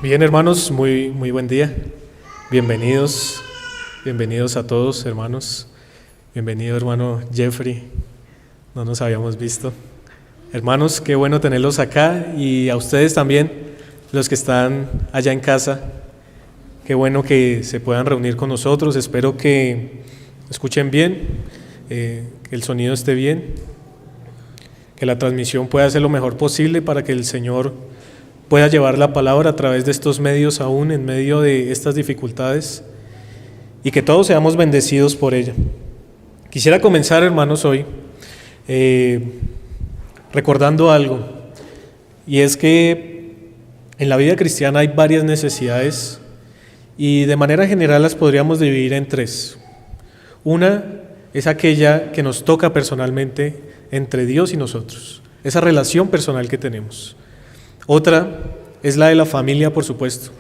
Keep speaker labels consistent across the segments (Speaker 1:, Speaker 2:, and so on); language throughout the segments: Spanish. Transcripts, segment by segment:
Speaker 1: Bien, hermanos, muy buen día. Bienvenidos a todos, hermanos. Bienvenido, hermano Jeffrey. No nos habíamos visto. Hermanos, qué bueno tenerlos acá, y a ustedes también, los que están allá en casa. Qué bueno que se puedan reunir con nosotros. Espero que escuchen bien, que el sonido esté bien, que la transmisión pueda ser lo mejor posible para que el Señor pueda llevar la palabra a través de estos medios, aún en medio de estas dificultades, y que todos seamos bendecidos por ella. Quisiera comenzar, hermanos, hoy recordando algo, y es que en la vida cristiana hay varias necesidades, y de manera general las podríamos dividir en tres. Una es aquella que nos toca personalmente entre Dios y nosotros, esa relación personal que tenemos. Otra es la de la familia, por supuesto,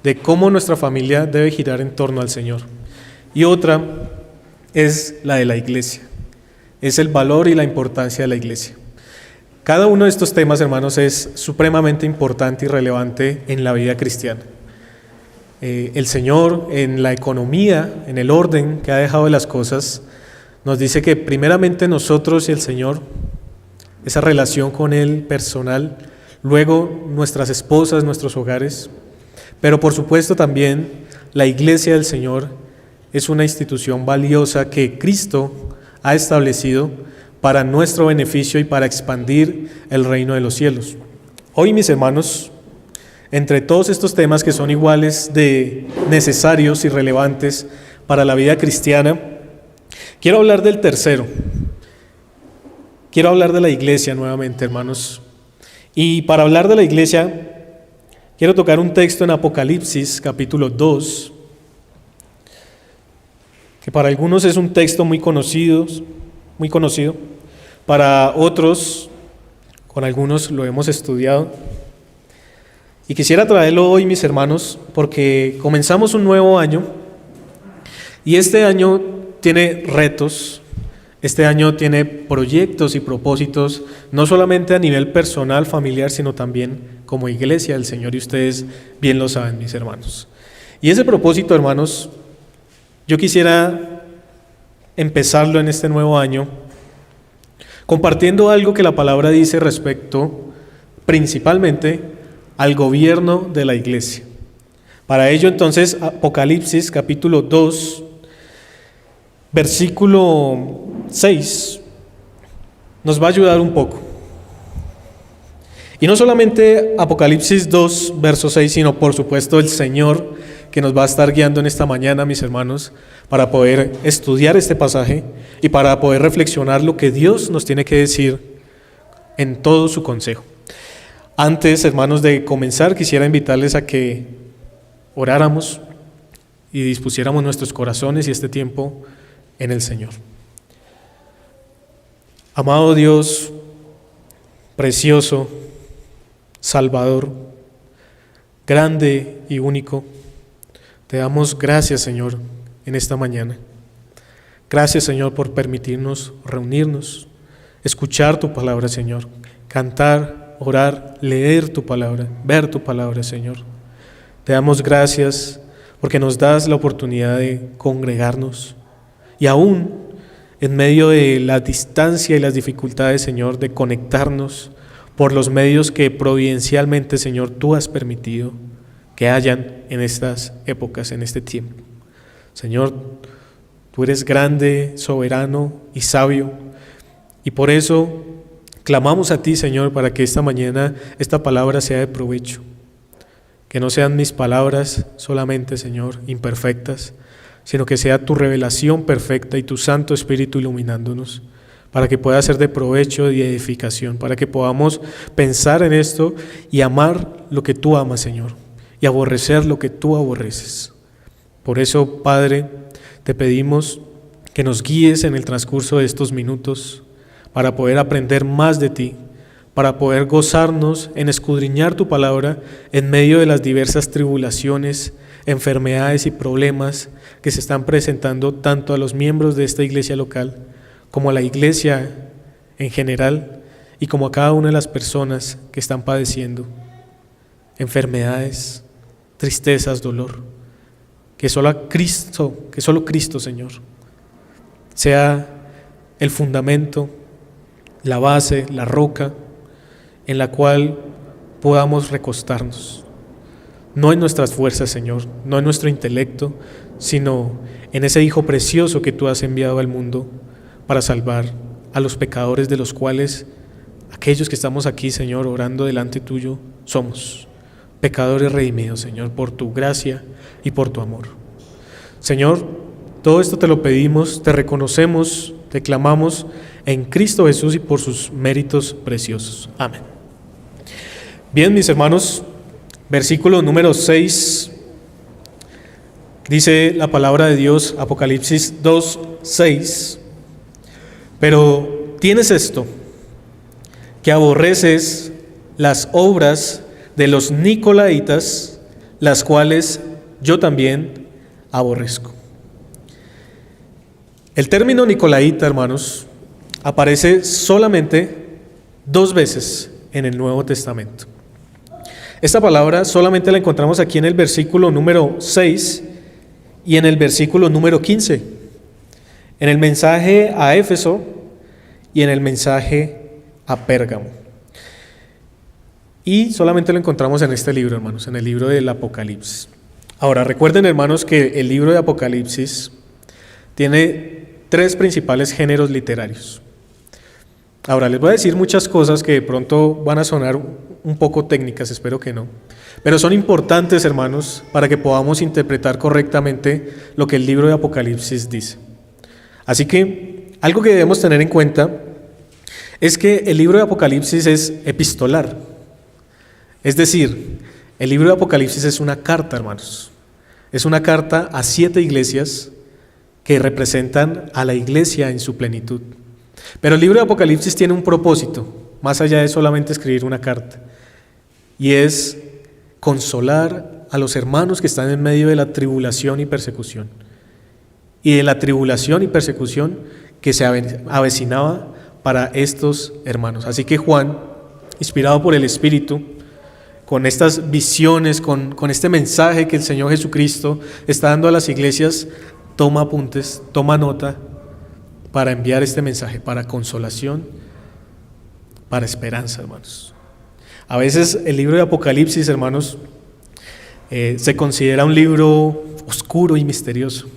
Speaker 1: de cómo nuestra familia debe girar en torno al Señor. Y otra es la de la iglesia, es el valor y la importancia de la iglesia. Cada uno de estos temas, hermanos, es supremamente importante y relevante en la vida cristiana. El Señor, en la economía, en el orden que ha dejado de las cosas, nos dice que primeramente nosotros y el Señor, esa relación con Él personal, luego nuestras esposas, nuestros hogares, pero por supuesto también la iglesia del Señor es una institución valiosa que Cristo ha establecido para nuestro beneficio y para expandir el reino de los cielos. Hoy, mis hermanos, entre todos estos temas que son iguales de necesarios y relevantes para la vida cristiana, quiero hablar del tercero. Quiero hablar de la iglesia nuevamente, hermanos. Y para hablar de la iglesia, quiero tocar un texto en Apocalipsis, capítulo 2, que para algunos es un texto muy conocido, para otros, con algunos lo hemos estudiado. Y quisiera traerlo hoy, mis hermanos, porque comenzamos un nuevo año, y este año tiene retos. Este año tiene proyectos y propósitos, no solamente a nivel personal, familiar, sino también como iglesia del Señor, y ustedes bien lo saben, mis hermanos. Y ese propósito, hermanos, yo quisiera empezarlo en este nuevo año compartiendo algo que la palabra dice respecto principalmente al gobierno de la iglesia. Para ello, entonces, Apocalipsis capítulo 2, versículo 6 nos va a ayudar un poco. Y no solamente Apocalipsis 2, verso 6, sino por supuesto el Señor que nos va a estar guiando en esta mañana, mis hermanos, para poder estudiar este pasaje y para poder reflexionar lo que Dios nos tiene que decir en todo su consejo. Antes, hermanos, de comenzar, quisiera invitarles a que oráramos y dispusiéramos nuestros corazones y este tiempo en el Señor. Amado Dios, precioso, Salvador, grande y único, te damos gracias, Señor, en esta mañana. Gracias, Señor, por permitirnos reunirnos, escuchar tu palabra, Señor, cantar, orar, leer tu palabra, ver tu palabra, Señor. Te damos gracias porque nos das la oportunidad de congregarnos, y aún en medio de la distancia y las dificultades, Señor, de conectarnos por los medios que providencialmente, Señor, tú has permitido que hayan en estas épocas, en este tiempo. Señor, tú eres grande, soberano y sabio, y por eso clamamos a ti, Señor, para que esta mañana esta palabra sea de provecho. Que no sean mis palabras solamente, Señor, imperfectas, sino que sea tu revelación perfecta y tu Santo Espíritu iluminándonos, para que pueda ser de provecho y edificación, para que podamos pensar en esto y amar lo que tú amas, Señor, y aborrecer lo que tú aborreces. Por eso, Padre, te pedimos que nos guíes en el transcurso de estos minutos para poder aprender más de ti, para poder gozarnos en escudriñar tu palabra en medio de las diversas tribulaciones, enfermedades y problemas que se están presentando tanto a los miembros de esta iglesia local como a la iglesia en general, y como a cada una de las personas que están padeciendo enfermedades, tristezas, dolor. Que solo Cristo, Señor, sea el fundamento, la base, la roca en la cual podamos recostarnos. No en nuestras fuerzas, Señor, no en nuestro intelecto, sino en ese Hijo precioso que tú has enviado al mundo para salvar a los pecadores, de los cuales aquellos que estamos aquí, Señor, orando delante tuyo, somos pecadores redimidos, Señor, por tu gracia y por tu amor. Señor, todo esto te lo pedimos, te reconocemos, te clamamos en Cristo Jesús y por sus méritos preciosos. Amén. Bien, mis hermanos, versículo número 6, dice la palabra de Dios, Apocalipsis 2:6, pero tienes esto, que aborreces las obras de los nicolaitas, las cuales yo también aborrezco. El término nicolaita, hermanos, aparece solamente 2 veces en el Nuevo Testamento. Esta palabra solamente la encontramos aquí en el versículo número 6 y en el versículo número 15, en el mensaje a Éfeso y en el mensaje a Pérgamo. Y solamente lo encontramos en este libro, hermanos, en el libro del Apocalipsis. Ahora, recuerden, hermanos, que el libro de Apocalipsis tiene 3 principales géneros literarios. Ahora, les voy a decir muchas cosas que de pronto van a sonar un poco técnicas, espero que no, pero son importantes, hermanos, para que podamos interpretar correctamente lo que el libro de Apocalipsis dice. Así que, algo que debemos tener en cuenta es que el libro de Apocalipsis es epistolar. Es decir, el libro de Apocalipsis es una carta, hermanos. Es una carta a 7 iglesias que representan a la iglesia en su plenitud. Pero el libro de Apocalipsis tiene un propósito, más allá de solamente escribir una carta, y es consolar a los hermanos que están en medio de la tribulación y persecución, y de la tribulación y persecución que se avecinaba para estos hermanos. Así que Juan, inspirado por el Espíritu, con estas visiones, con este mensaje que el Señor Jesucristo está dando a las iglesias, toma apuntes, toma nota para enviar este mensaje, para consolación, para esperanza, hermanos. A veces el libro de Apocalipsis, hermanos, se considera un libro oscuro y misterioso,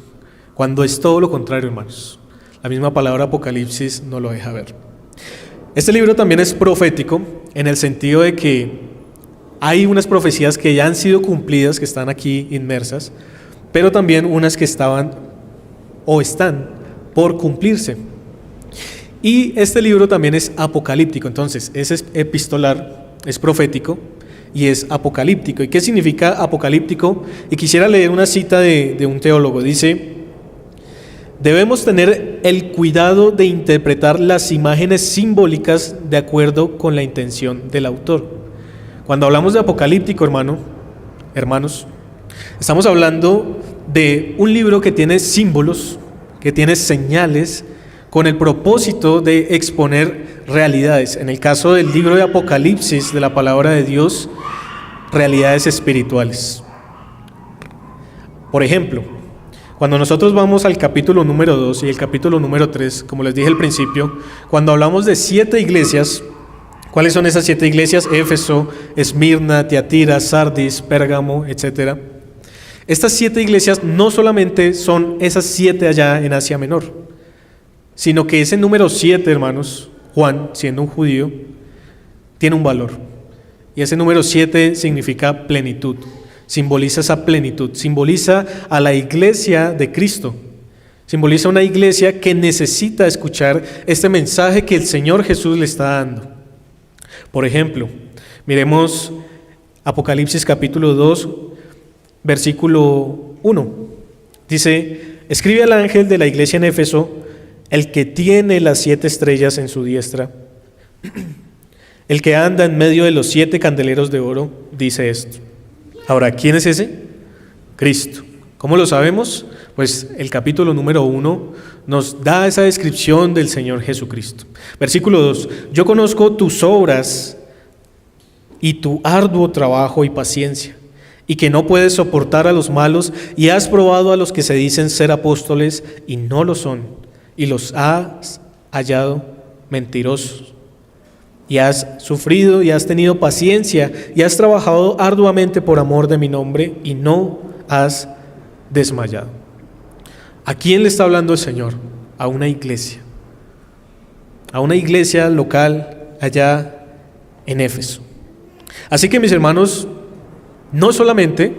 Speaker 1: cuando es todo lo contrario, hermanos. La misma palabra Apocalipsis nos lo deja ver. Este libro también es profético, en el sentido de que hay unas profecías que ya han sido cumplidas, que están aquí inmersas, pero también unas que estaban o están por cumplirse. Y este libro también es apocalíptico, entonces es epistolar, es profético y es apocalíptico. ¿Y qué significa apocalíptico? Y quisiera leer una cita de un teólogo. Dice: debemos tener el cuidado de interpretar las imágenes simbólicas de acuerdo con la intención del autor. Cuando hablamos de apocalíptico, hermanos, estamos hablando de un libro que tiene símbolos, que tiene señales, con el propósito de exponer realidades. En el caso del libro de Apocalipsis, de la palabra de Dios, realidades espirituales. Por ejemplo, cuando nosotros vamos al capítulo número 2 y el capítulo número 3, como les dije al principio, cuando hablamos de 7 iglesias, ¿cuáles son esas 7 iglesias? Éfeso, Esmirna, Tiatira, Sardis, Pérgamo, etc. Estas 7 iglesias no solamente son esas 7 allá en Asia Menor, sino que ese número 7, hermanos, Juan, siendo un judío, tiene un valor. Y ese número 7 significa plenitud, simboliza esa plenitud, simboliza a la iglesia de Cristo, simboliza una iglesia que necesita escuchar este mensaje que el Señor Jesús le está dando. Por ejemplo, miremos Apocalipsis capítulo 2, versículo 1. Dice: escribe al ángel de la iglesia en Éfeso, el que tiene las 7 estrellas en su diestra, el que anda en medio de los 7 candeleros de oro, dice esto. Ahora, ¿quién es ese? Cristo. ¿Cómo lo sabemos? Pues el capítulo número 1 nos da esa descripción del Señor Jesucristo. Versículo 2: yo conozco tus obras y tu arduo trabajo y paciencia, y que no puedes soportar a los malos, y has probado a los que se dicen ser apóstoles y no lo son, y los has hallado mentirosos. Y has sufrido y has tenido paciencia y has trabajado arduamente por amor de mi nombre y no has desmayado. ¿A quién le está hablando el Señor? A una iglesia local allá en Éfeso. Así que mis hermanos, no solamente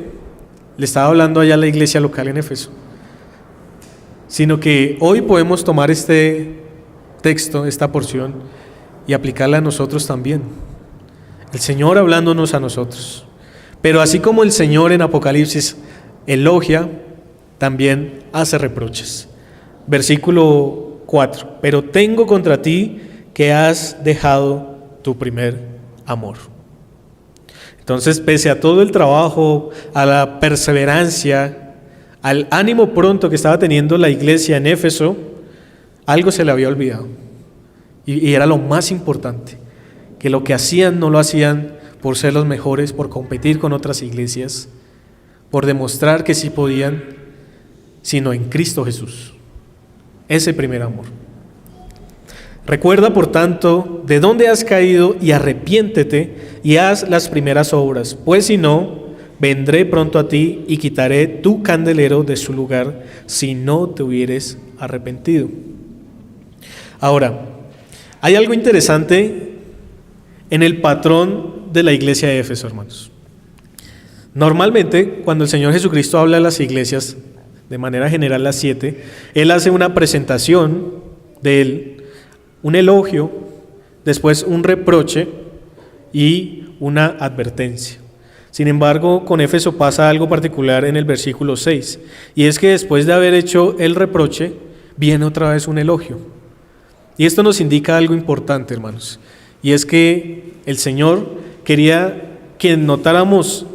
Speaker 1: le estaba hablando allá a la iglesia local en Éfeso, sino que hoy podemos tomar este texto, esta porción, y aplicarla a nosotros también. El Señor hablándonos a nosotros. Pero así como el Señor en Apocalipsis elogia, también hace reproches. Versículo 4. Pero tengo contra ti que has dejado tu primer amor. Entonces, pese a todo el trabajo, a la perseverancia, al ánimo pronto que estaba teniendo la iglesia en Éfeso, algo se le había olvidado. Y era lo más importante, que lo que hacían no lo hacían por ser los mejores, por competir con otras iglesias, por demostrar que sí podían, sino en Cristo Jesús. Ese primer amor. Recuerda, por tanto, de dónde has caído y arrepiéntete y haz las primeras obras, pues si no, vendré pronto a ti y quitaré tu candelero de su lugar si no te hubieres arrepentido. Ahora, hay algo interesante en el patrón de la iglesia de Éfeso, hermanos. Normalmente, cuando el Señor Jesucristo habla a las iglesias, de manera general las 7, Él hace una presentación de Él, un elogio, después un reproche y una advertencia. Sin embargo, con Éfeso pasa algo particular en el versículo 6, y es que después de haber hecho el reproche, viene otra vez un elogio. Y esto nos indica algo importante, hermanos, y es que el Señor quería que notáramos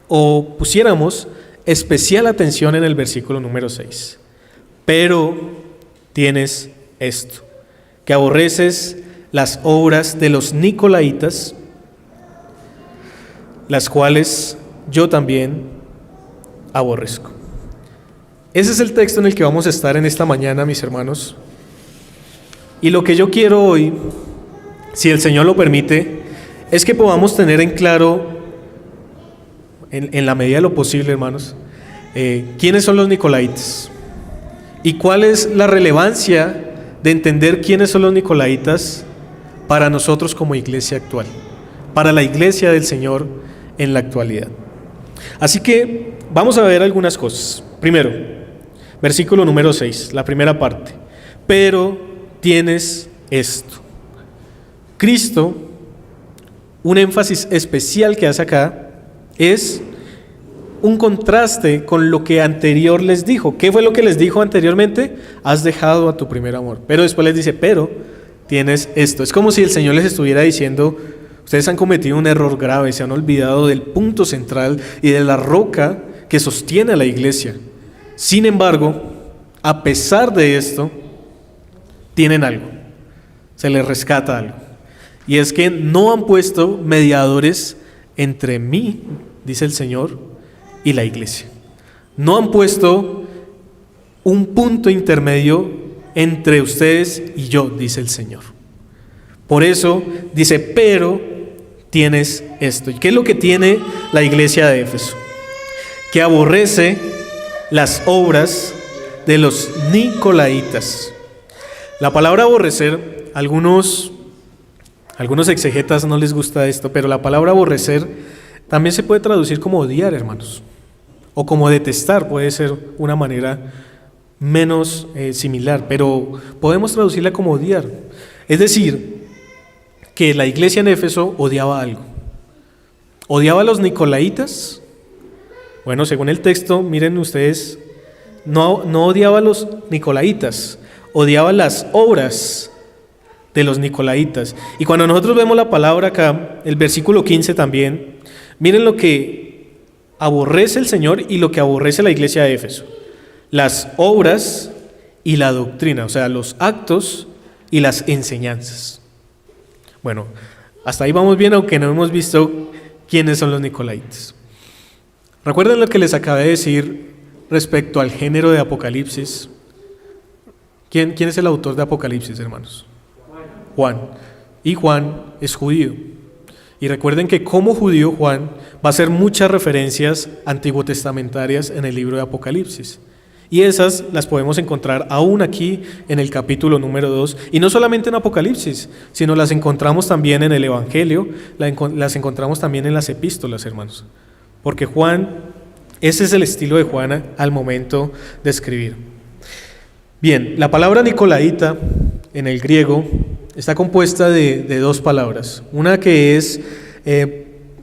Speaker 1: o pusiéramos especial atención en el versículo número 6. Pero tienes esto, que aborreces las obras de los nicolaítas, las cuales yo también aborrezco. Ese es el texto en el que vamos a estar en esta mañana, mis hermanos. Y lo que yo quiero hoy, si el Señor lo permite, es que podamos tener en claro, en la medida de lo posible, hermanos, quiénes son los nicolaitas y cuál es la relevancia de entender quiénes son los nicolaitas para nosotros como iglesia actual, para la iglesia del Señor en la actualidad. Así que vamos a ver algunas cosas. Primero, versículo número 6, la primera parte. Pero tienes esto. Cristo, un énfasis especial que hace acá, es un contraste con lo que anterior les dijo. ¿Qué fue lo que les dijo anteriormente? Has dejado a tu primer amor. Pero después les dice, pero tienes esto. Es como si el Señor les estuviera diciendo, ustedes han cometido un error grave, se han olvidado del punto central y de la roca que sostiene a la iglesia. Sin embargo, a pesar de esto, tienen algo, se les rescata algo. Y es que no han puesto mediadores entre mí, dice el Señor, y la iglesia. No han puesto un punto intermedio entre ustedes y yo, dice el Señor. Por eso dice, pero tienes esto. ¿Y qué es lo que tiene la iglesia de Éfeso? Que aborrece las obras de los nicolaítas. La palabra aborrecer, algunos exegetas no les gusta esto, pero la palabra aborrecer también se puede traducir como odiar, hermanos, o como detestar, puede ser una manera menos similar, pero podemos traducirla como odiar. Es decir, que la iglesia en Éfeso odiaba algo. ¿Odiaba a los nicolaítas? Bueno, según el texto, miren ustedes, no odiaba a los nicolaítas, odiaba las obras de los nicolaítas. Y cuando nosotros vemos la palabra acá, el versículo 15 también, miren lo que aborrece el Señor y lo que aborrece la iglesia de Éfeso: las obras y la doctrina, o sea, los actos y las enseñanzas. Bueno, hasta ahí vamos bien, aunque no hemos visto quiénes son los nicolaitas. ¿Recuerdan lo que les acabé de decir respecto al género de Apocalipsis? ¿Quién es el autor de Apocalipsis, hermanos? Juan. Y Juan es judío. Y recuerden que como judío Juan va a hacer muchas referencias antiguotestamentarias en el libro de Apocalipsis. Y esas las podemos encontrar aún aquí en el capítulo número 2. Y no solamente en Apocalipsis, sino las encontramos también en el Evangelio, las encontramos también en las epístolas, hermanos. Porque Juan, ese es el estilo de Juan al momento de escribir. Bien, la palabra nicolaíta en el griego está compuesta de dos palabras. Una que es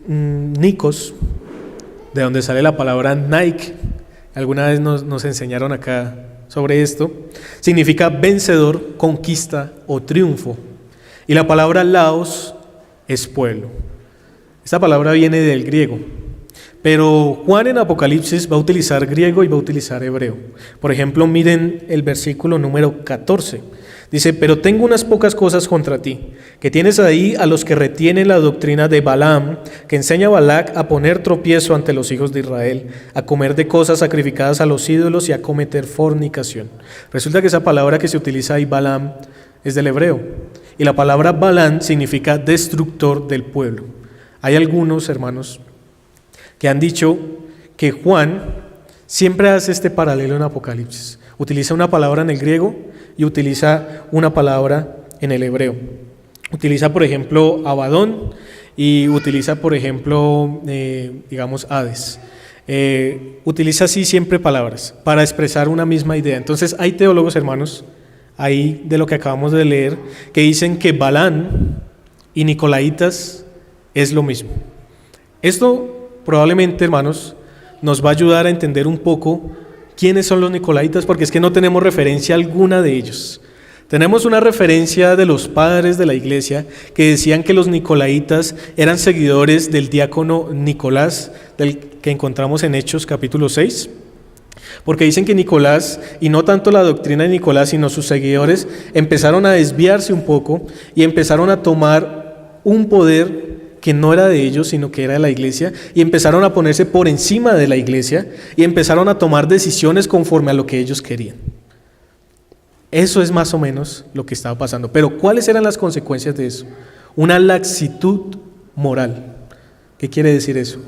Speaker 1: nikos, de donde sale la palabra Nike. Alguna vez nos enseñaron acá sobre esto. Significa vencedor, conquista o triunfo. Y la palabra laos es pueblo. Esta palabra viene del griego. Pero Juan en Apocalipsis va a utilizar griego y va a utilizar hebreo. Por ejemplo, miren el versículo número 14. Dice, pero tengo unas pocas cosas contra ti, que tienes ahí a los que retienen la doctrina de Balaam, que enseña a Balac a poner tropiezo ante los hijos de Israel, a comer de cosas sacrificadas a los ídolos y a cometer fornicación. Resulta que esa palabra que se utiliza ahí, Balaam, es del hebreo. Y la palabra Balaam significa destructor del pueblo. Hay algunos, hermanos, que han dicho que Juan siempre hace este paralelo en Apocalipsis. Utiliza una palabra en el griego y utiliza una palabra en el hebreo. Utiliza, por ejemplo, Abadón y utiliza, por ejemplo, digamos, Hades. Utiliza así siempre palabras para expresar una misma idea. Entonces hay teólogos, hermanos, ahí de lo que acabamos de leer, que dicen que Balán y Nicolaitas es lo mismo. Esto probablemente, hermanos, nos va a ayudar a entender un poco quiénes son los nicolaitas, porque es que no tenemos referencia alguna de ellos. Tenemos una referencia de los padres de la iglesia que decían que los nicolaitas eran seguidores del diácono Nicolás, del que encontramos en Hechos capítulo 6, porque dicen que Nicolás, y no tanto la doctrina de Nicolás, sino sus seguidores, empezaron a desviarse un poco y empezaron a tomar un poder que no era de ellos, sino que era de la iglesia, y empezaron a ponerse por encima de la iglesia y empezaron a tomar decisiones conforme a lo que ellos querían. Eso es más o menos lo que estaba pasando. Pero ¿cuáles eran las consecuencias de eso? Una laxitud moral. ¿Qué quiere decir eso?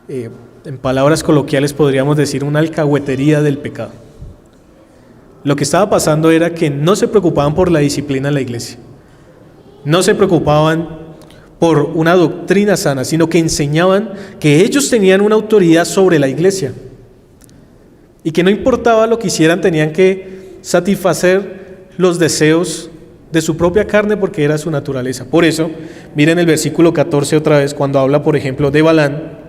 Speaker 1: En palabras coloquiales podríamos decir una alcahuetería del pecado. Lo que estaba pasando era que no se preocupaban por la disciplina de la iglesia. No se preocupaban por una doctrina sana, sino que enseñaban que ellos tenían una autoridad sobre la iglesia y que no importaba lo que hicieran, tenían que satisfacer los deseos de su propia carne porque era su naturaleza. Por eso, miren el versículo 14 otra vez, cuando habla, por ejemplo, de Balán,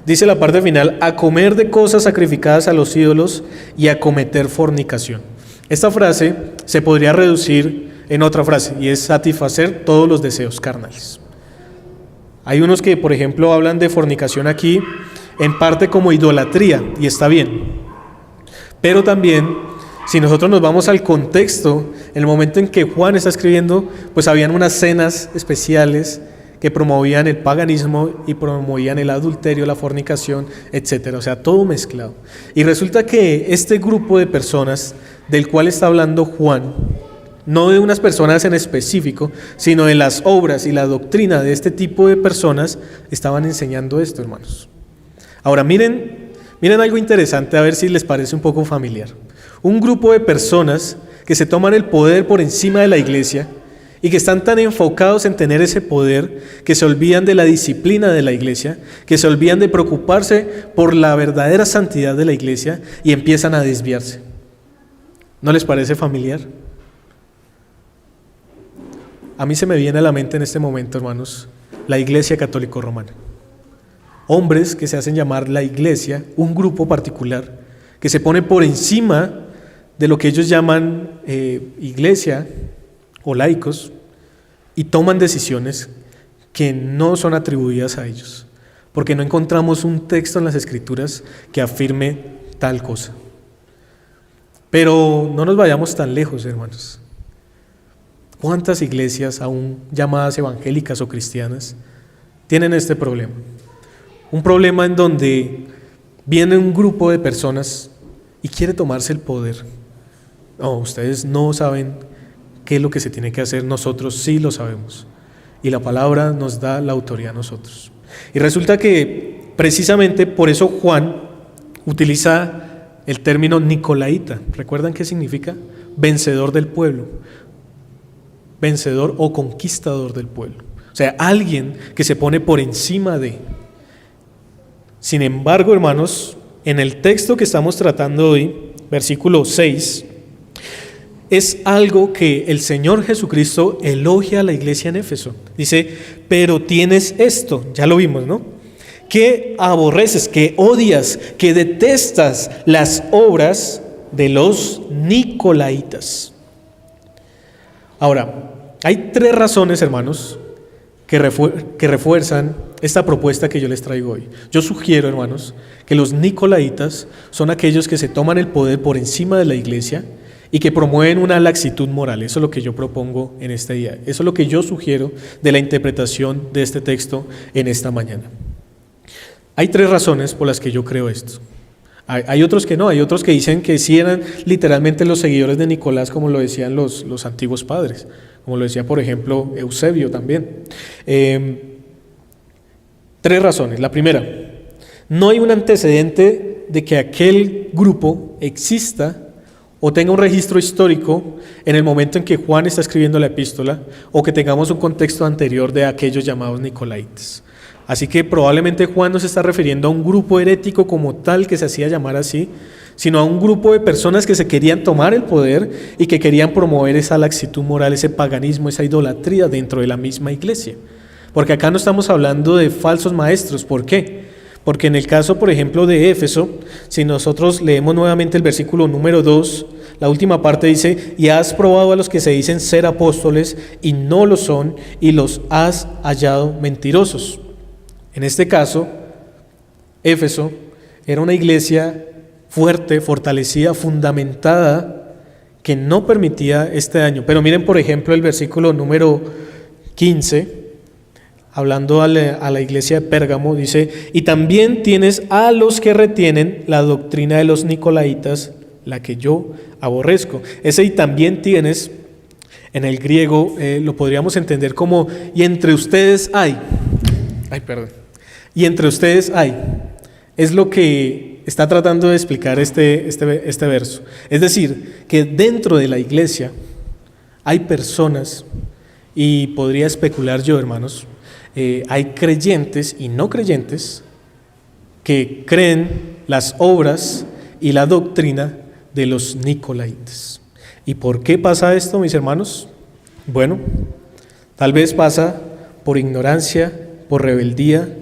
Speaker 1: dice la parte final, a comer de cosas sacrificadas a los ídolos y a cometer fornicación. Esta frase se podría reducir en otra frase, y es satisfacer todos los deseos carnales. Hay unos que, por ejemplo, hablan de fornicación aquí, en parte como idolatría, y está bien. Pero también, si nosotros nos vamos al contexto, en el momento en que Juan está escribiendo, pues habían unas cenas especiales que promovían el paganismo y promovían el adulterio, la fornicación, etcétera. O sea, todo mezclado. Y resulta que este grupo de personas del cual está hablando Juan, no de unas personas en específico, sino de las obras y la doctrina de este tipo de personas, estaban enseñando esto, hermanos. Ahora, miren algo interesante, a ver si les parece un poco familiar. Un grupo de personas que se toman el poder por encima de la iglesia y que están tan enfocados en tener ese poder que se olvidan de la disciplina de la iglesia, que se olvidan de preocuparse por la verdadera santidad de la iglesia y empiezan a desviarse. ¿No les parece familiar? A mí se me viene a la mente en este momento, hermanos, la Iglesia Católico Romana. Hombres que se hacen llamar la Iglesia, un grupo particular, que se pone por encima de lo que ellos llaman iglesia o laicos y toman decisiones que no son atribuidas a ellos, porque no encontramos un texto en las Escrituras que afirme tal cosa. Pero no nos vayamos tan lejos, hermanos. ¿Cuántas iglesias, aún llamadas evangélicas o cristianas, tienen este problema? Un problema en donde viene un grupo de personas y quiere tomarse el poder. No, ustedes no saben qué es lo que se tiene que hacer, nosotros sí lo sabemos. Y la palabra nos da la autoridad a nosotros. Y resulta que precisamente por eso Juan utiliza el término nicolaíta. ¿Recuerdan qué significa? Vencedor del pueblo. Vencedor o conquistador del pueblo. O sea, alguien que se pone por encima de. Sin embargo, hermanos, en el texto que estamos tratando hoy, versículo 6, es algo que el Señor Jesucristo elogia a la iglesia en Éfeso. Dice, pero tienes esto, ya lo vimos, ¿no? Que aborreces, que odias, que detestas las obras de los nicolaitas. Ahora, hay 3 razones, hermanos, que refuerzan esta propuesta que yo les traigo hoy. Yo sugiero, hermanos, que los nicolaitas son aquellos que se toman el poder por encima de la iglesia y que promueven una laxitud moral. Eso es lo que yo propongo en este día. Eso es lo que yo sugiero de la interpretación de este texto en esta mañana. Hay 3 razones por las que yo creo esto. Hay otros que no, hay otros que dicen que sí eran literalmente los seguidores de Nicolás, como lo decían los antiguos padres, como lo decía, por ejemplo, Eusebio también. 3 razones. La primera, no hay un antecedente de que aquel grupo exista o tenga un registro histórico en el momento en que Juan está escribiendo la epístola, o que tengamos un contexto anterior de aquellos llamados nicolaitas. Así que probablemente Juan no se está refiriendo a un grupo herético como tal que se hacía llamar así, sino a un grupo de personas que se querían tomar el poder y que querían promover esa laxitud moral, ese paganismo, esa idolatría dentro de la misma iglesia. Porque acá no estamos hablando de falsos maestros. ¿Por qué? Porque en el caso, por ejemplo, de Éfeso, si nosotros leemos nuevamente el versículo número 2, la última parte dice, y has probado a los que se dicen ser apóstoles y no lo son, y los has hallado mentirosos. En este caso, Éfeso era una iglesia fuerte, fortalecida, fundamentada, que no permitía este daño. Pero miren, por ejemplo, el versículo número 15, hablando a la iglesia de Pérgamo, dice, y también tienes a los que retienen la doctrina de los nicolaitas, la que yo aborrezco. Ese y también tienes, en el griego, lo podríamos entender como, y entre ustedes hay. Y entre ustedes hay. Es lo que está tratando de explicar este verso. Es decir, que dentro de la iglesia hay personas, y podría especular yo, hermanos, hay creyentes y no creyentes que creen las obras y la doctrina de los nicolaitas. ¿Y por qué pasa esto, mis hermanos? Bueno, tal vez pasa por ignorancia, por rebeldía,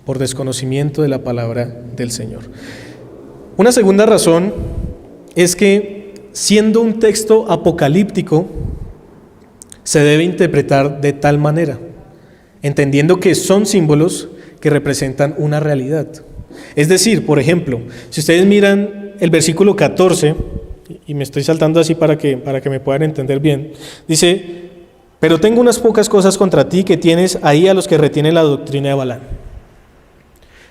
Speaker 1: por desconocimiento de la palabra del Señor. Una segunda razón es que, siendo un texto apocalíptico, se debe interpretar de tal manera, entendiendo que son símbolos que representan una realidad. Es decir, por ejemplo, si ustedes miran el versículo 14, y me estoy saltando así para que me puedan entender bien, dice, pero tengo unas pocas cosas contra ti, que tienes ahí a los que retienen la doctrina de Balaam.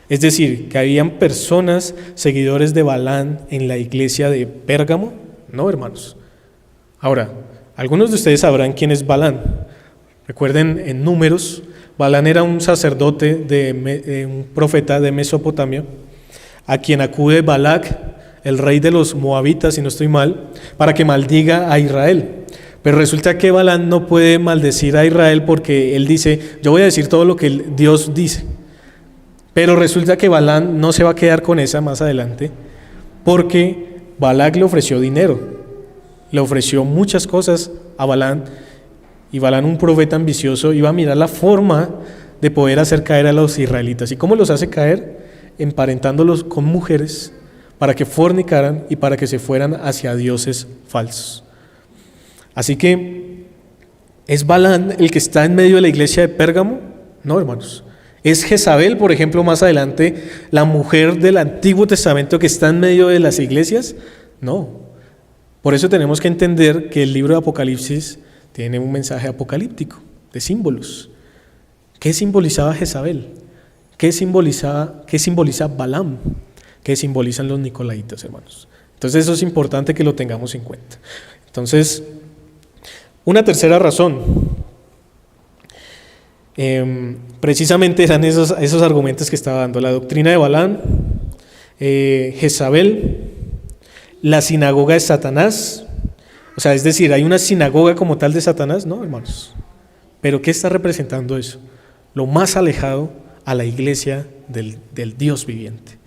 Speaker 1: Es decir, que habían personas, seguidores de Balaam en la iglesia de Pérgamo. No, hermanos. Ahora, algunos de ustedes sabrán quién es Balaam. Recuerden, en Números, Balaam era un sacerdote, un profeta de Mesopotamia, a quien acude Balac, el rey de los moabitas, si no estoy mal, para que maldiga a Israel. Pero resulta que Balaam no puede maldecir a Israel porque él dice, yo voy a decir todo lo que Dios dice. Pero resulta que Balaam no se va a quedar con esa más adelante, porque Balac le ofreció dinero, le ofreció muchas cosas a Balaam, y Balaam, un profeta ambicioso, iba a mirar la forma de poder hacer caer a los israelitas. ¿Y cómo los hace caer? Emparentándolos con mujeres para que fornicaran y para que se fueran hacia dioses falsos. Así que, ¿es Balaam el que está en medio de la iglesia de Pérgamo? No, hermanos. ¿Es Jezabel, por ejemplo, más adelante, la mujer del Antiguo Testamento que está en medio de las iglesias? No. Por eso tenemos que entender que el libro de Apocalipsis tiene un mensaje apocalíptico, de símbolos. ¿Qué simbolizaba Jezabel? ¿Qué simboliza Balaam? ¿Qué simbolizan los nicolaitas, hermanos? Entonces eso es importante que lo tengamos en cuenta. Entonces, una tercera razón, precisamente eran esos argumentos que estaba dando, la doctrina de Balaam, Jezabel, la sinagoga de Satanás, o sea, es decir, hay una sinagoga como tal de Satanás, ¿no, hermanos? Pero ¿qué está representando eso? Lo más alejado a la iglesia del Dios viviente.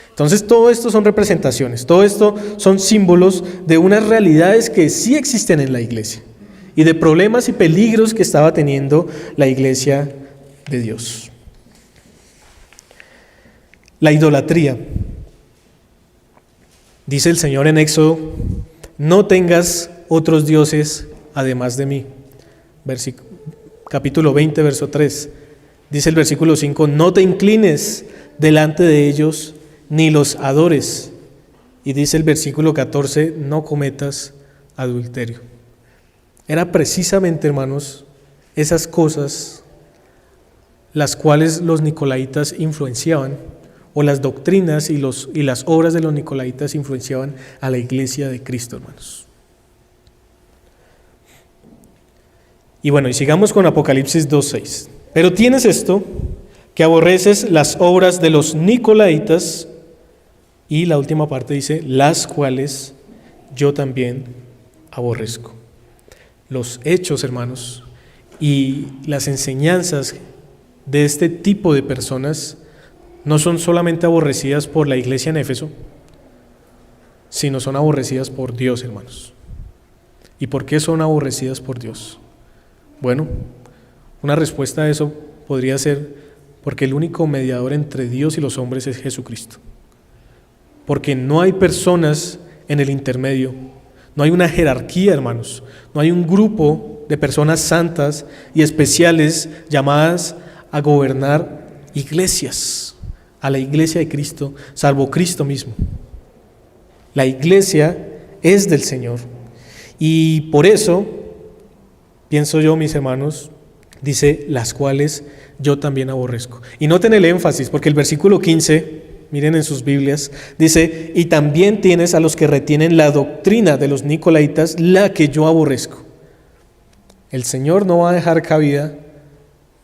Speaker 1: Entonces todo esto son representaciones, todo esto son símbolos de unas realidades que sí existen en la iglesia y de problemas y peligros que estaba teniendo la iglesia de Dios. La idolatría. Dice el Señor en Éxodo: no tengas otros dioses además de mí. Capítulo 20, verso 3. Dice el versículo 5: no te inclines delante de ellos ni los adores. Y dice el versículo 14: no cometas adulterio. Era precisamente, hermanos, esas cosas las cuales los nicolaitas influenciaban, o las doctrinas y las obras de los nicolaitas influenciaban a la iglesia de Cristo, hermanos. Y bueno, y sigamos con Apocalipsis 2:6. Pero tienes esto, que aborreces las obras de los nicolaitas, y la última parte dice, las cuales yo también aborrezco. Los hechos, hermanos, y las enseñanzas de este tipo de personas no son solamente aborrecidas por la iglesia en Éfeso, sino son aborrecidas por Dios, hermanos. ¿Y por qué son aborrecidas por Dios? Bueno, una respuesta a eso podría ser porque el único mediador entre Dios y los hombres es Jesucristo. Porque no hay personas en el intermedio, no hay una jerarquía, hermanos, no hay un grupo de personas santas y especiales llamadas a gobernar iglesias, a la iglesia de Cristo, salvo Cristo mismo. La iglesia es del Señor. Y por eso, pienso yo, mis hermanos, dice, las cuales yo también aborrezco. Y noten el énfasis, porque el versículo 15, miren en sus Biblias, dice, y también tienes a los que retienen la doctrina de los nicolaitas, la que yo aborrezco. El Señor no va a dejar cabida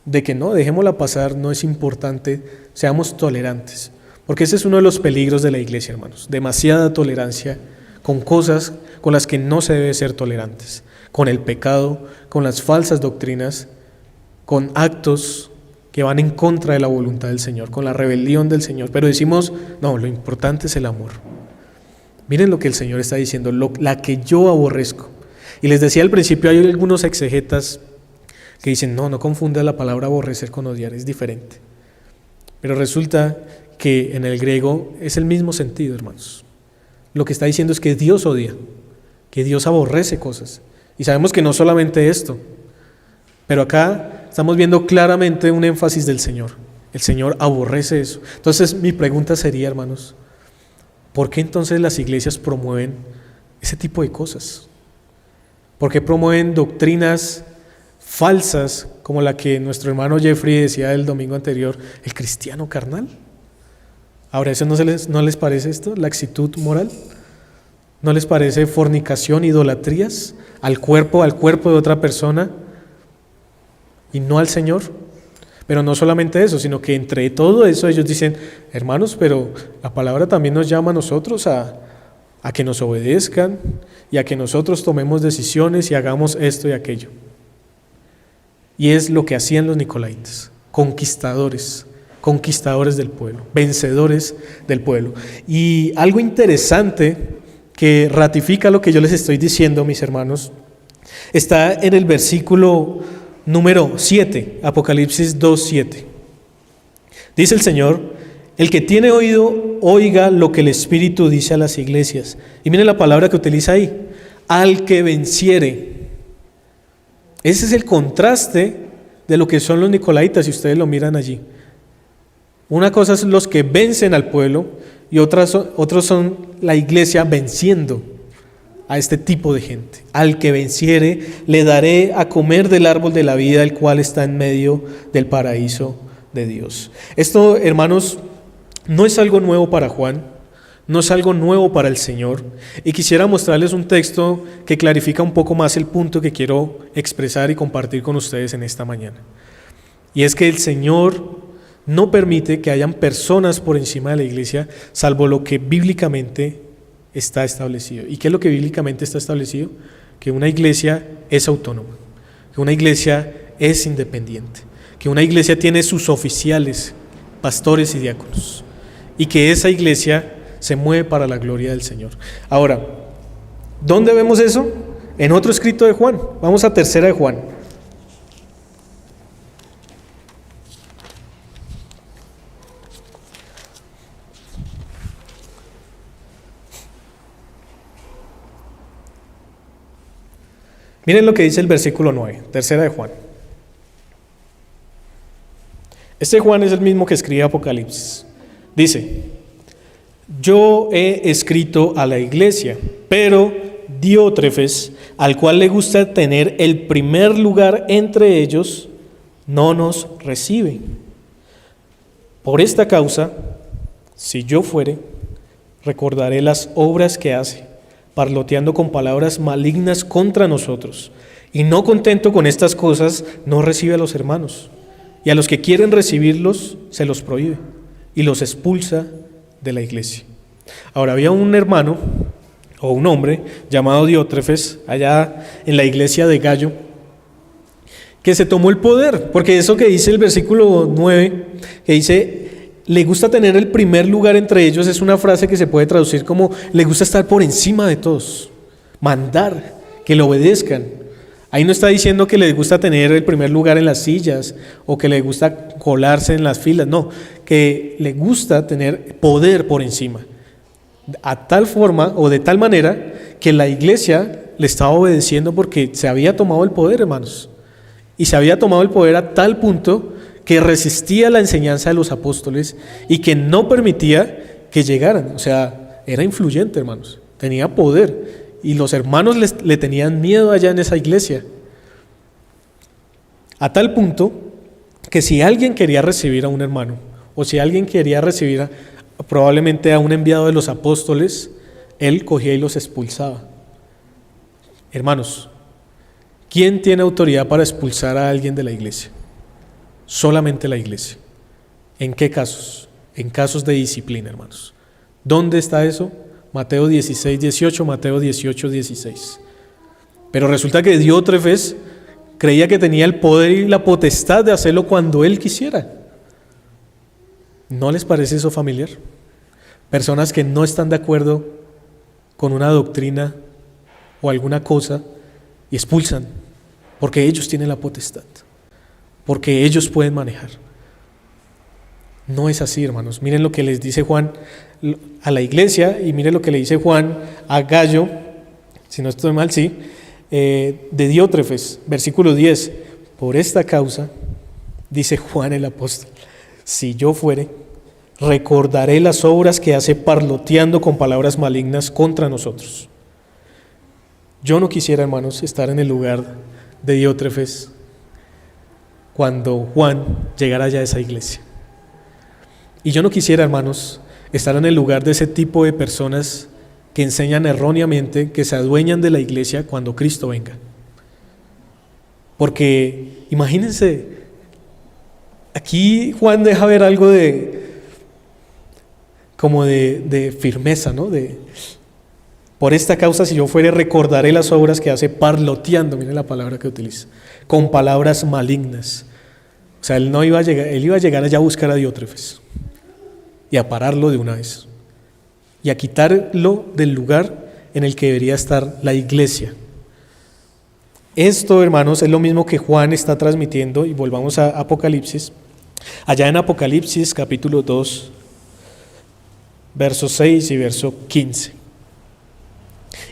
Speaker 1: de que no, dejémosla pasar, no es importante, seamos tolerantes. Porque ese es uno de los peligros de la iglesia, hermanos. Demasiada tolerancia con cosas con las que no se debe ser tolerantes. Con el pecado, con las falsas doctrinas, con actos que van en contra de la voluntad del Señor, con la rebelión del Señor. Pero decimos, no, lo importante es el amor. Miren lo que el Señor está diciendo, la que yo aborrezco. Y les decía al principio, hay algunos exegetas que dicen, no confunda la palabra aborrecer con odiar, es diferente. Pero resulta que en el griego es el mismo sentido, hermanos. Lo que está diciendo es que Dios odia, que Dios aborrece cosas. Y sabemos que no solamente esto, pero acá estamos viendo claramente un énfasis del Señor. El Señor aborrece eso. Entonces mi pregunta sería, hermanos, ¿por qué entonces las iglesias promueven ese tipo de cosas? ¿Por qué promueven doctrinas falsas como la que nuestro hermano Jeffrey decía el domingo anterior, el cristiano carnal? Ahora, ¿eso no les parece esto? ¿Laxitud moral? ¿No les parece fornicación, idolatrías al cuerpo de otra persona y no al Señor? Pero no solamente eso, sino que entre todo eso ellos dicen, hermanos, pero la palabra también nos llama a nosotros a que nos obedezcan y a que nosotros tomemos decisiones y hagamos esto y aquello. Y es lo que hacían los nicolaitas, conquistadores del pueblo, vencedores del pueblo. Y algo interesante que ratifica lo que yo les estoy diciendo, mis hermanos, está en el versículo número 7, Apocalipsis 2:7. Dice el Señor, el que tiene oído, oiga lo que el Espíritu dice a las iglesias. Y miren la palabra que utiliza ahí, al que venciere. Ese es el contraste de lo que son los nicolaitas, si ustedes lo miran allí. Una cosa es los que vencen al pueblo y otros son la iglesia venciendo a este tipo de gente. Al que venciere le daré a comer del árbol de la vida, el cual está en medio del paraíso de Dios. Esto, hermanos, no es algo nuevo para Juan, no es algo nuevo para el Señor, y quisiera mostrarles un texto que clarifica un poco más el punto que quiero expresar y compartir con ustedes en esta mañana. Y es que el Señor no permite que hayan personas por encima de la iglesia, salvo lo que bíblicamente está establecido. ¿Y qué es lo que bíblicamente está establecido? Que una iglesia es autónoma, que una iglesia es independiente, que una iglesia tiene sus oficiales, pastores y diáconos, y que esa iglesia se mueve para la gloria del Señor. Ahora, ¿dónde vemos eso? En otro escrito de Juan. Vamos a tercera de Juan. Miren lo que dice el versículo 9, tercera de Juan. Este Juan es el mismo que escribe Apocalipsis. Dice: yo he escrito a la iglesia, pero Diótrefes, al cual le gusta tener el primer lugar entre ellos, no nos recibe. Por esta causa, si yo fuere, recordaré las obras que hace, parloteando con palabras malignas contra nosotros. Y no contento con estas cosas, no recibe a los hermanos. Y a los que quieren recibirlos, se los prohíbe y los expulsa de la iglesia. Ahora, había un hermano o un hombre llamado Diótrefes allá en la iglesia de Gallo, que se tomó el poder, porque eso que dice el versículo 9, que dice: le gusta tener el primer lugar entre ellos, es una frase que se puede traducir como: le gusta estar por encima de todos, mandar, que le obedezcan. Ahí no está diciendo que le gusta tener el primer lugar en las sillas o que le gusta colarse en las filas, no, que le gusta tener poder por encima, a tal forma o de tal manera que la iglesia le estaba obedeciendo porque se había tomado el poder, hermanos, y se había tomado el poder a tal punto que resistía la enseñanza de los apóstoles y que no permitía que llegaran. O sea, era influyente, hermanos, tenía poder, y los hermanos le tenían miedo allá en esa iglesia, a tal punto que si alguien quería recibir a un hermano, o si alguien quería recibir probablemente a un enviado de los apóstoles, él cogía y los expulsaba. Hermanos, ¿quién tiene autoridad para expulsar a alguien de la iglesia? Solamente la iglesia. ¿En qué casos? En casos de disciplina, hermanos. ¿Dónde está eso? Mateo 16, 18, Mateo 18, 16. Pero resulta que Diótrefes creía que tenía el poder y la potestad de hacerlo cuando él quisiera. ¿No les parece eso familiar? Personas que no están de acuerdo con una doctrina o alguna cosa y expulsan porque ellos tienen la potestad, porque ellos pueden manejar. No es así, hermanos. Miren lo que les dice Juan a la iglesia y miren lo que le dice Juan a Gallo, si no estoy mal, sí, de Diótrefes, versículo 10. Por esta causa, dice Juan el apóstol, si yo fuere, recordaré las obras que hace parloteando con palabras malignas contra nosotros. Yo no quisiera, hermanos, estar en el lugar de Diótrefes cuando Juan llegara allá a esa iglesia. Y yo no quisiera, hermanos, estar en el lugar de ese tipo de personas que enseñan erróneamente, que se adueñan de la iglesia cuando Cristo venga. Porque imagínense, aquí Juan deja ver algo como de firmeza, ¿no? Por esta causa, si yo fuere, recordaré las obras que hace parloteando, miren la palabra que utiliza, con palabras malignas. O sea, él iba a llegar allá a buscar a Diótrefes y a pararlo de una vez y a quitarlo del lugar en el que debería estar la iglesia. Esto, hermanos, es lo mismo que Juan está transmitiendo, y volvamos a Apocalipsis. Allá en Apocalipsis capítulo 2, verso 6 y verso 15.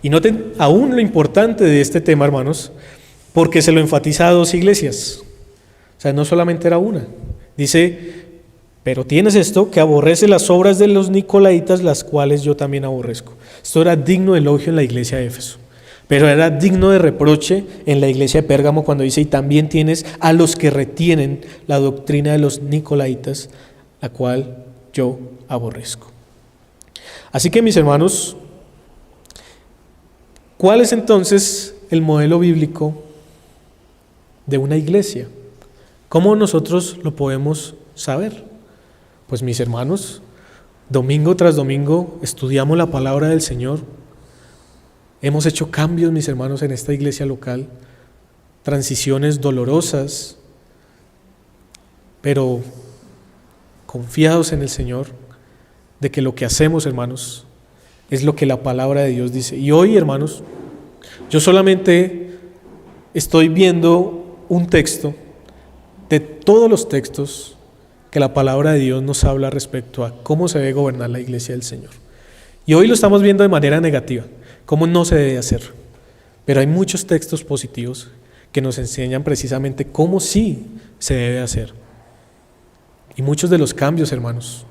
Speaker 1: Y noten aún lo importante de este tema, hermanos, porque se lo enfatiza a dos iglesias. O sea, no solamente era una. Dice: pero tienes esto, que aborrece las obras de los nicolaitas, las cuales yo también aborrezco. Esto era digno de elogio en la iglesia de Éfeso. Pero era digno de reproche en la iglesia de Pérgamo cuando dice, y también tienes a los que retienen la doctrina de los nicolaitas, la cual yo aborrezco. Así que, mis hermanos, ¿cuál es entonces el modelo bíblico de una iglesia? ¿Cómo nosotros lo podemos saber? Pues, mis hermanos, domingo tras domingo estudiamos la palabra del Señor. Hemos hecho cambios, mis hermanos, en esta iglesia local, transiciones dolorosas, pero confiados en el Señor, de que lo que hacemos, hermanos, es lo que la palabra de Dios dice. Y hoy, hermanos, yo solamente estoy viendo un texto de todos los textos que la palabra de Dios nos habla respecto a cómo se debe gobernar la iglesia del Señor. Y hoy lo estamos viendo de manera negativa, cómo no se debe hacer. Pero hay muchos textos positivos que nos enseñan precisamente cómo sí se debe hacer. Y muchos de los cambios, hermanos,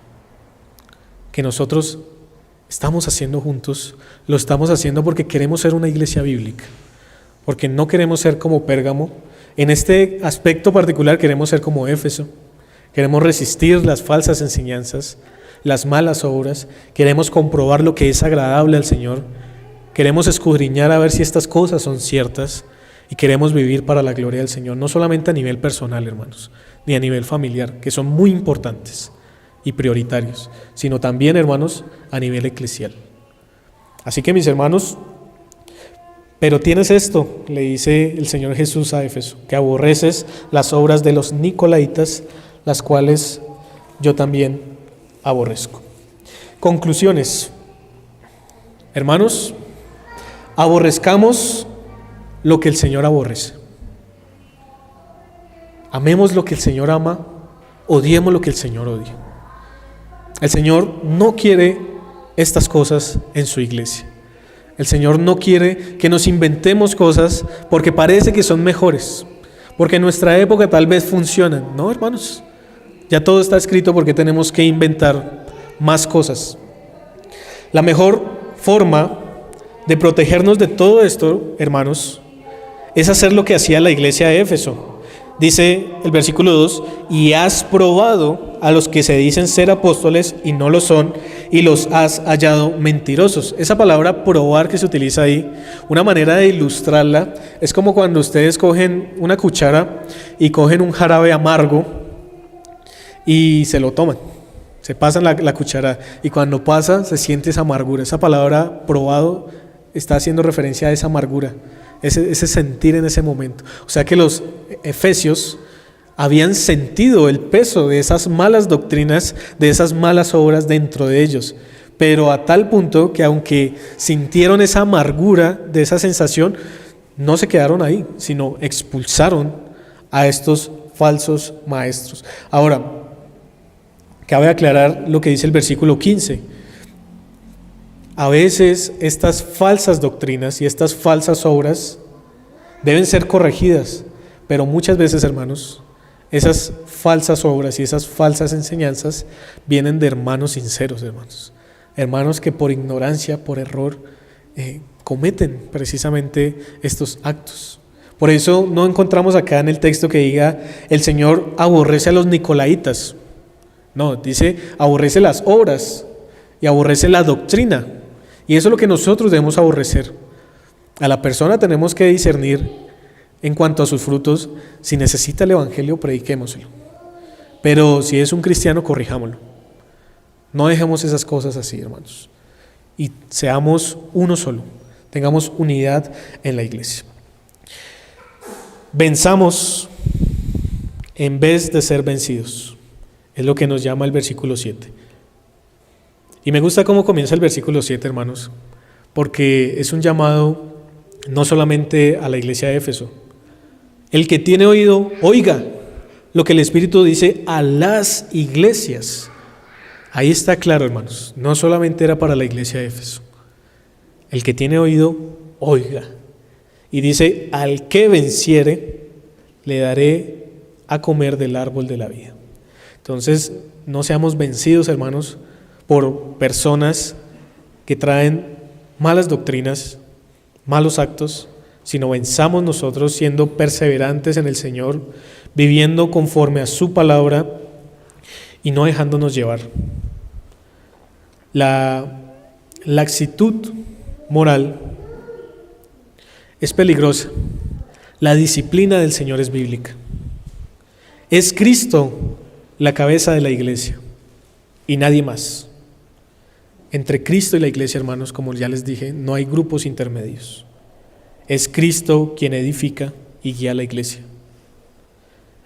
Speaker 1: que nosotros estamos haciendo juntos, lo estamos haciendo porque queremos ser una iglesia bíblica, porque no queremos ser como Pérgamo. En este aspecto particular queremos ser como Éfeso, queremos resistir las falsas enseñanzas, las malas obras, queremos comprobar lo que es agradable al Señor, queremos escudriñar a ver si estas cosas son ciertas y queremos vivir para la gloria del Señor, no solamente a nivel personal, hermanos, ni a nivel familiar, que son muy importantes y prioritarios, sino también, hermanos, a nivel eclesial. Así que, mis hermanos, pero tienes esto, le dice el Señor Jesús a Éfeso, que aborreces las obras de los nicolaitas, las cuales yo también aborrezco. Conclusiones. Hermanos, aborrezcamos lo que el Señor aborrece. Amemos lo que el Señor ama, odiemos lo que el Señor odia. El Señor no quiere estas cosas en su iglesia. El Señor no quiere que nos inventemos cosas porque parece que son mejores, porque en nuestra época tal vez funcionan. No, hermanos, ya todo está escrito porque tenemos que inventar más cosas. La mejor forma de protegernos de todo esto, hermanos, es hacer lo que hacía la iglesia de Éfeso. Dice el versículo 2, y has probado a los que se dicen ser apóstoles y no lo son, y los has hallado mentirosos. Esa palabra probar que se utiliza ahí, una manera de ilustrarla, es como cuando ustedes cogen una cuchara y cogen un jarabe amargo y se lo toman, se pasan la cuchara, y cuando pasa se siente esa amargura. Esa palabra probado está haciendo referencia a esa amargura, ese sentir en ese momento. O sea que los efesios habían sentido el peso de esas malas doctrinas, de esas malas obras dentro de ellos, pero a tal punto que aunque sintieron esa amargura de esa sensación, no se quedaron ahí, sino expulsaron a estos falsos maestros. Ahora, cabe aclarar lo que dice el versículo 15. A veces estas falsas doctrinas y estas falsas obras deben ser corregidas, pero muchas veces, hermanos, esas falsas obras y esas falsas enseñanzas vienen de hermanos sinceros, hermanos que por ignorancia, por error, cometen precisamente estos actos. Por eso no encontramos acá en el texto que diga el Señor aborrece a los nicolaitas. No, dice aborrece las obras y aborrece la doctrina. Y eso es lo que nosotros debemos aborrecer. A la persona tenemos que discernir en cuanto a sus frutos. Si necesita el evangelio, prediquémoslo. Pero si es un cristiano, corrijámoslo. No dejemos esas cosas así, hermanos. Y seamos uno solo. Tengamos unidad en la iglesia. Venzamos en vez de ser vencidos. Es lo que nos llama el versículo 7. Y me gusta cómo comienza el versículo 7, hermanos, porque es un llamado no solamente a la iglesia de Éfeso. El que tiene oído, oiga lo que el Espíritu dice a las iglesias. Ahí está claro, hermanos, no solamente era para la iglesia de Éfeso. El que tiene oído, oiga. Y dice, al que venciere, le daré a comer del árbol de la vida. Entonces, no seamos vencidos, hermanos, por personas que traen malas doctrinas, malos actos, sino venzamos nosotros siendo perseverantes en el Señor, viviendo conforme a su palabra y no dejándonos llevar. La laxitud moral es peligrosa. La disciplina del Señor es bíblica. Es Cristo la cabeza de la iglesia y nadie más. Entre Cristo y la iglesia, hermanos, como ya les dije, no hay grupos intermedios. Es Cristo quien edifica y guía a la iglesia.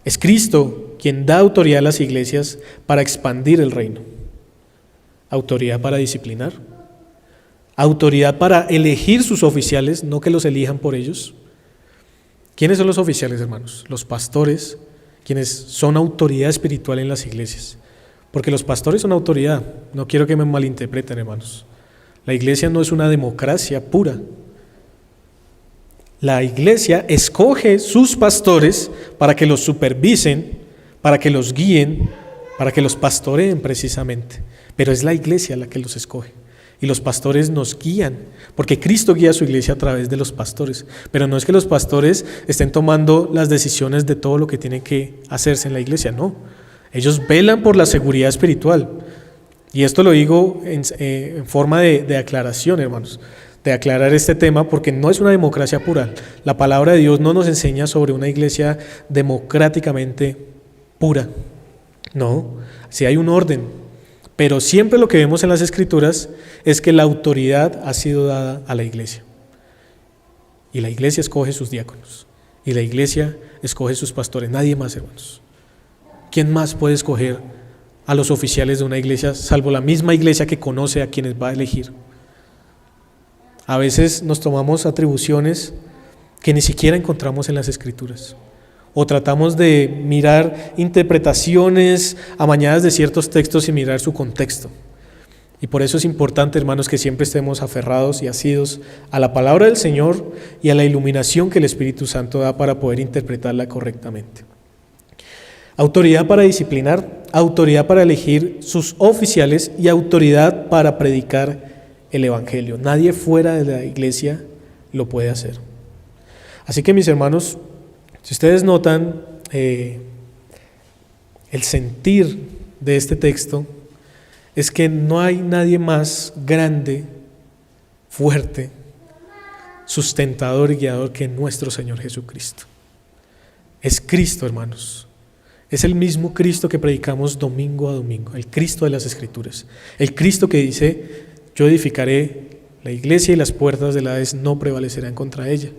Speaker 1: Es Cristo quien da autoridad a las iglesias para expandir el reino. Autoridad para disciplinar. Autoridad para elegir sus oficiales, no que los elijan por ellos. ¿Quiénes son los oficiales, hermanos? Los pastores, quienes son autoridad espiritual en las iglesias. Porque los pastores son autoridad. No quiero que me malinterpreten, hermanos. La iglesia no es una democracia pura. La iglesia escoge sus pastores para que los supervisen, para que los guíen, para que los pastoreen precisamente. Pero es la iglesia la que los escoge. Y los pastores nos guían, porque Cristo guía a su iglesia a través de los pastores. Pero no es que los pastores estén tomando las decisiones de todo lo que tiene que hacerse en la iglesia, no. Ellos velan por la seguridad espiritual. Y esto lo digo en forma de aclaración, hermanos, de aclarar este tema, porque no es una democracia pura. La palabra de Dios no nos enseña sobre una iglesia democráticamente pura. No, sí hay un orden. Pero siempre lo que vemos en las Escrituras es que la autoridad ha sido dada a la iglesia. Y la iglesia escoge sus diáconos. Y la iglesia escoge sus pastores. Nadie más, hermanos. ¿Quién más puede escoger a los oficiales de una iglesia, salvo la misma iglesia que conoce a quienes va a elegir? A veces nos tomamos atribuciones que ni siquiera encontramos en las Escrituras. O tratamos de mirar interpretaciones amañadas de ciertos textos y mirar su contexto. Y por eso es importante, hermanos, que siempre estemos aferrados y asidos a la palabra del Señor y a la iluminación que el Espíritu Santo da para poder interpretarla correctamente. Autoridad para disciplinar, autoridad para elegir sus oficiales y autoridad para predicar el Evangelio. Nadie fuera de la iglesia lo puede hacer. Así que, mis hermanos, si ustedes notan el sentir de este texto, es que no hay nadie más grande, fuerte, sustentador y guiador que nuestro Señor Jesucristo. Es Cristo, hermanos. Es el mismo Cristo que predicamos domingo a domingo, el Cristo de las Escrituras. El Cristo que dice: yo edificaré la iglesia y las puertas del Hades no prevalecerán contra ella.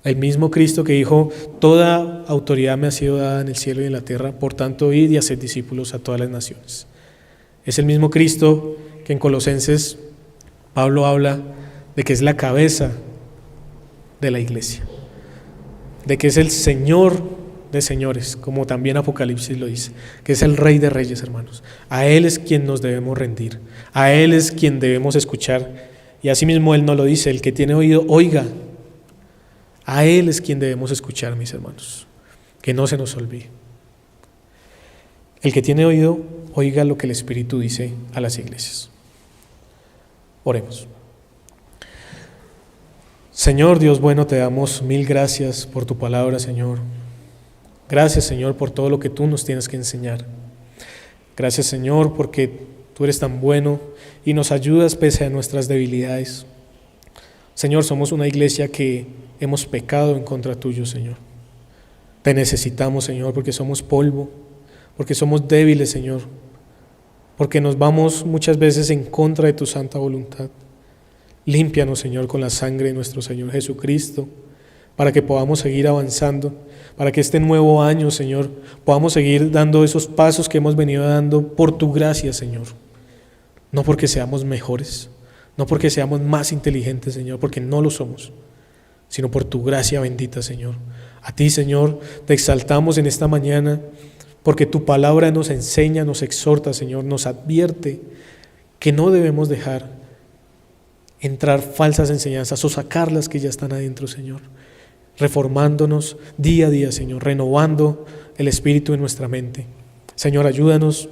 Speaker 1: El mismo Cristo que dijo: toda autoridad me ha sido dada en el cielo y en la tierra, por tanto id y haced discípulos a todas las naciones. Es el mismo Cristo que en Colosenses Pablo habla de que es la cabeza de la iglesia, de que es el Señor de señores, como también Apocalipsis lo dice, que es el Rey de Reyes, hermanos. A Él es quien nos debemos rendir, a Él es quien debemos escuchar, y asimismo Él nos lo dice: el que tiene oído, oiga. A Él es quien debemos escuchar, mis hermanos, que no se nos olvide. El que tiene oído, oiga lo que el Espíritu dice a las iglesias. Oremos. Señor Dios bueno, te damos mil gracias por tu palabra, Señor. Gracias, Señor, por todo lo que tú nos tienes que enseñar. Gracias, Señor, porque tú eres tan bueno y nos ayudas pese a nuestras debilidades. Señor, somos una iglesia que hemos pecado en contra tuyo, Señor. Te necesitamos, Señor, porque somos polvo, porque somos débiles, Señor, porque nos vamos muchas veces en contra de tu santa voluntad. Límpianos, Señor, con la sangre de nuestro Señor Jesucristo, para que podamos seguir avanzando, para que este nuevo año, Señor, podamos seguir dando esos pasos que hemos venido dando por tu gracia, Señor. No porque seamos mejores, no porque seamos más inteligentes, Señor, porque no lo somos, sino por tu gracia bendita, Señor. A ti, Señor, te exaltamos en esta mañana, porque tu palabra nos enseña, nos exhorta, Señor, nos advierte que no debemos dejar entrar falsas enseñanzas o sacarlas que ya están adentro, Señor. Reformándonos día a día, Señor, renovando el espíritu en nuestra mente. Señor, ayúdanos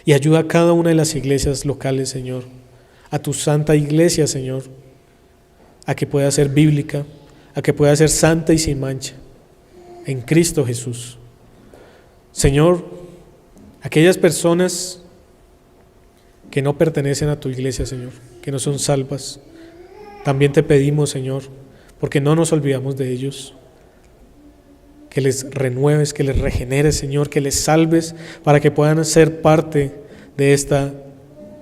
Speaker 1: y ayuda a cada una de las iglesias locales, Señor, a tu santa iglesia, Señor, a que pueda ser bíblica, a que pueda ser santa y sin mancha, en Cristo Jesús. Señor, aquellas personas que no pertenecen a tu iglesia, Señor, que no son salvas, también te pedimos, Señor, porque no nos olvidamos de ellos, que les renueves, que les regeneres, Señor, que les salves para que puedan ser parte de esta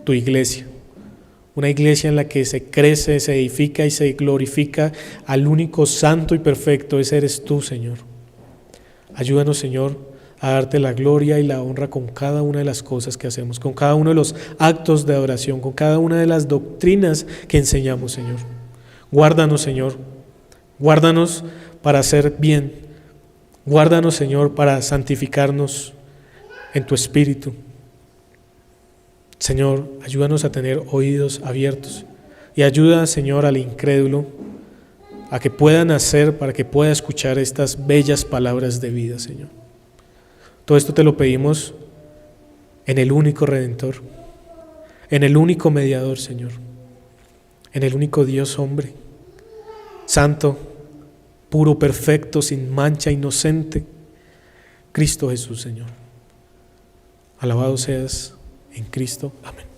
Speaker 1: tu iglesia. Una iglesia en la que se crece, se edifica y se glorifica al único santo y perfecto, ese eres tú, Señor. Ayúdanos, Señor, a darte la gloria y la honra con cada una de las cosas que hacemos, con cada uno de los actos de adoración, con cada una de las doctrinas que enseñamos, Señor. Guárdanos, Señor, guárdanos para hacer bien, guárdanos, Señor, para santificarnos en tu Espíritu. Señor, ayúdanos a tener oídos abiertos y ayuda, Señor, al incrédulo a que pueda nacer para que pueda escuchar estas bellas palabras de vida, Señor. Todo esto te lo pedimos en el único Redentor, en el único Mediador, Señor, en el único Dios hombre, santo, puro, perfecto, sin mancha, inocente, Cristo Jesús, Señor. Alabado seas en Cristo. Amén.